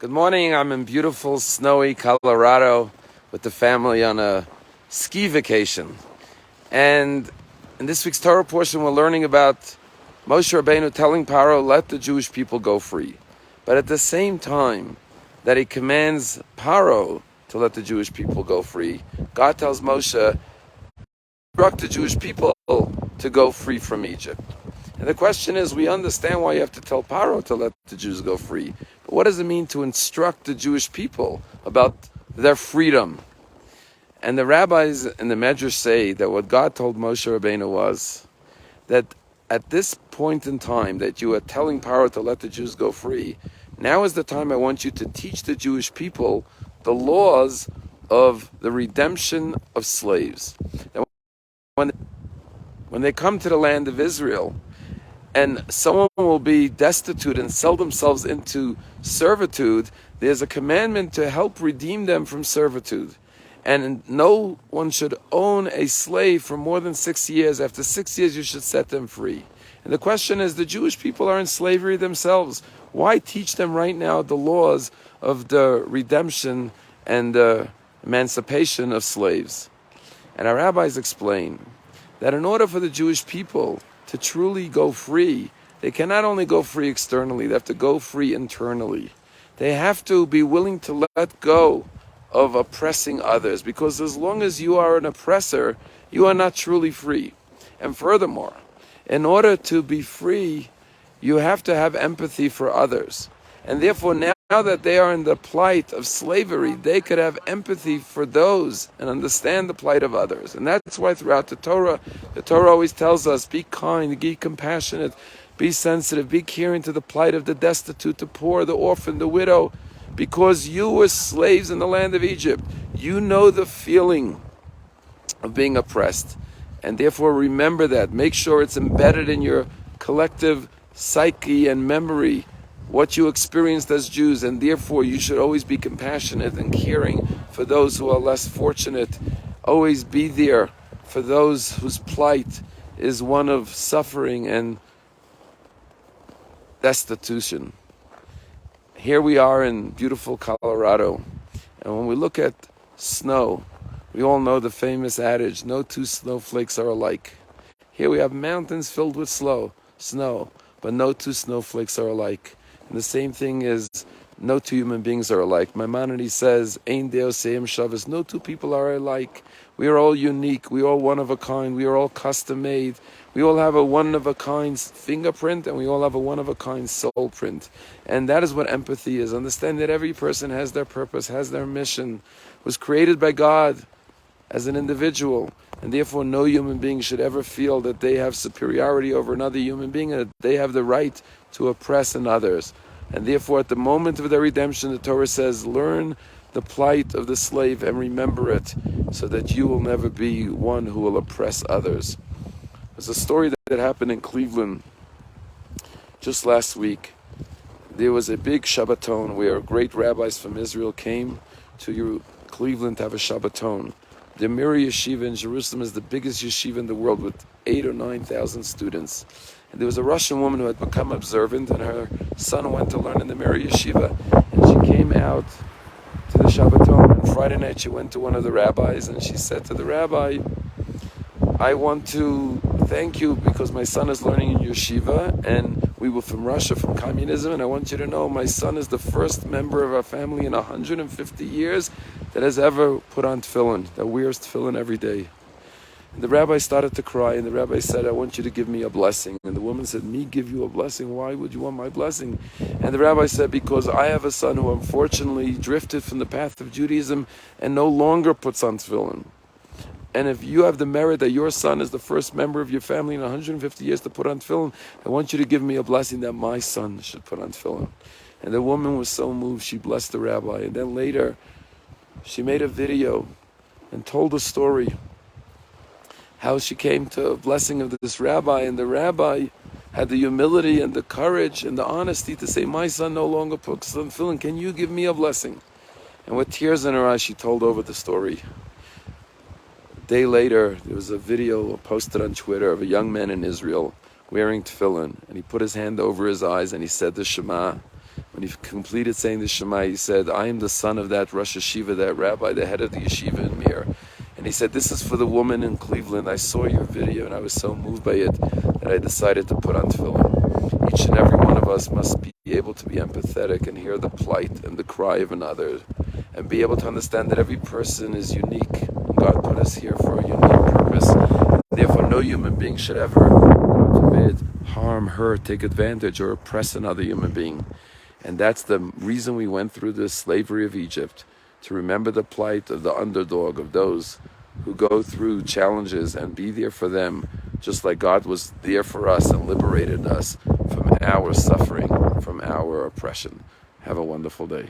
Good morning. I'm in beautiful, snowy Colorado with the family on a ski vacation. And in this week's Torah portion, we're learning about Moshe Rabbeinu telling Paro, let the Jewish people go free. But at the same time that he commands Paro to let the Jewish people go free, God tells Moshe, instruct the Jewish people to go free from Egypt. And the question is, we understand why you have to tell Paro to let the Jews go free. But what does it mean to instruct the Jewish people about their freedom? And the rabbis in the Medrash say that what God told Moshe Rabbeinu was that at this point in time that you are telling Paro to let the Jews go free, now is the time I want you to teach the Jewish people the laws of the redemption of slaves. Now, when they come to the land of Israel, and someone will be destitute and sell themselves into servitude, there's a commandment to help redeem them from servitude. And no one should own a slave for more than 6 years. After 6 years, you should set them free. And the question is, the Jewish people are in slavery themselves. Why teach them right now the laws of the redemption and the emancipation of slaves? And our rabbis explain that in order for the Jewish people to truly go free, they cannot only go free externally, they have to go free internally. They have to be willing to let go of oppressing others, because as long as you are an oppressor, you are not truly free. And furthermore, in order to be free, you have to have empathy for others. And therefore, now that they are in the plight of slavery, they could have empathy for those and understand the plight of others. And that's why throughout the Torah always tells us, be kind, be compassionate, be sensitive, be caring to the plight of the destitute, the poor, the orphan, the widow, because you were slaves in the land of Egypt. You know the feeling of being oppressed. And therefore remember that. Make sure it's embedded in your collective psyche and memory, what you experienced as Jews, and therefore you should always be compassionate and caring for those who are less fortunate. Always be there for those whose plight is one of suffering and destitution. Here we are in beautiful Colorado, and when we look at snow, we all know the famous adage, no two snowflakes are alike. Here we have mountains filled with snow, but no two snowflakes are alike. And the same thing is, no two human beings are alike. Maimonides says, Ein Deo Seim Shavas, no two people are alike. We are all unique. We are all one of a kind. We are all custom made. We all have a one of a kind fingerprint, and we all have a one of a kind soul print. And that is what empathy is. Understand that every person has their purpose, has their mission, was created by God as an individual. And therefore no human being should ever feel that they have superiority over another human being, and that they have the right to oppress in others. And therefore at the moment of their redemption, the Torah says, learn the plight of the slave and remember it, so that you will never be one who will oppress others. There's a story that happened in Cleveland just last week. There was a big Shabbaton where great rabbis from Israel came to Cleveland to have a Shabbaton. The Mir Yeshiva in Jerusalem is the biggest yeshiva in the world with 8,000 or 9,000 students. And there was a Russian woman who had become observant, and her son went to learn in the Mir Yeshiva. And she came out to the Shabbaton. And Friday night she went to one of the rabbis, and she said to the rabbi, I want to thank you because my son is learning in yeshiva, and we were from Russia, from communism, and I want you to know my son is the first member of our family in 150 years that has ever put on tefillin, that wears tefillin every day. And the rabbi started to cry, and the rabbi said, I want you to give me a blessing. And the woman said, me give you a blessing? Why would you want my blessing? And the rabbi said, because I have a son who unfortunately drifted from the path of Judaism and no longer puts on tefillin. And if you have the merit that your son is the first member of your family in 150 years to put on tefillin, I want you to give me a blessing that my son should put on tefillin. And the woman was so moved, she blessed the rabbi. And then later, she made a video and told a story how she came to a blessing of this rabbi, and the rabbi had the humility and the courage and the honesty to say, my son no longer puts on tefillin, can you give me a blessing? And with tears in her eyes, she told over the story. A day later, there was a video posted on Twitter of a young man in Israel wearing tefillin, and he put his hand over his eyes and he said the Shema, When he completed saying the Shema, he said, I am the son of that Rosh Yeshiva, that rabbi, the head of the yeshiva in Mir. And he said, this is for the woman in Cleveland. I saw your video and I was so moved by it that I decided to put on tefillin. Each and every one of us must be able to be empathetic and hear the plight and the cry of another, and be able to understand that every person is unique. God put us here for a unique purpose. Therefore, no human being should ever, God forbid, harm, hurt, take advantage, or oppress another human being. And that's the reason we went through the slavery of Egypt, to remember the plight of the underdog, of those who go through challenges, and be there for them, just like God was there for us and liberated us from our suffering, from our oppression. Have a wonderful day.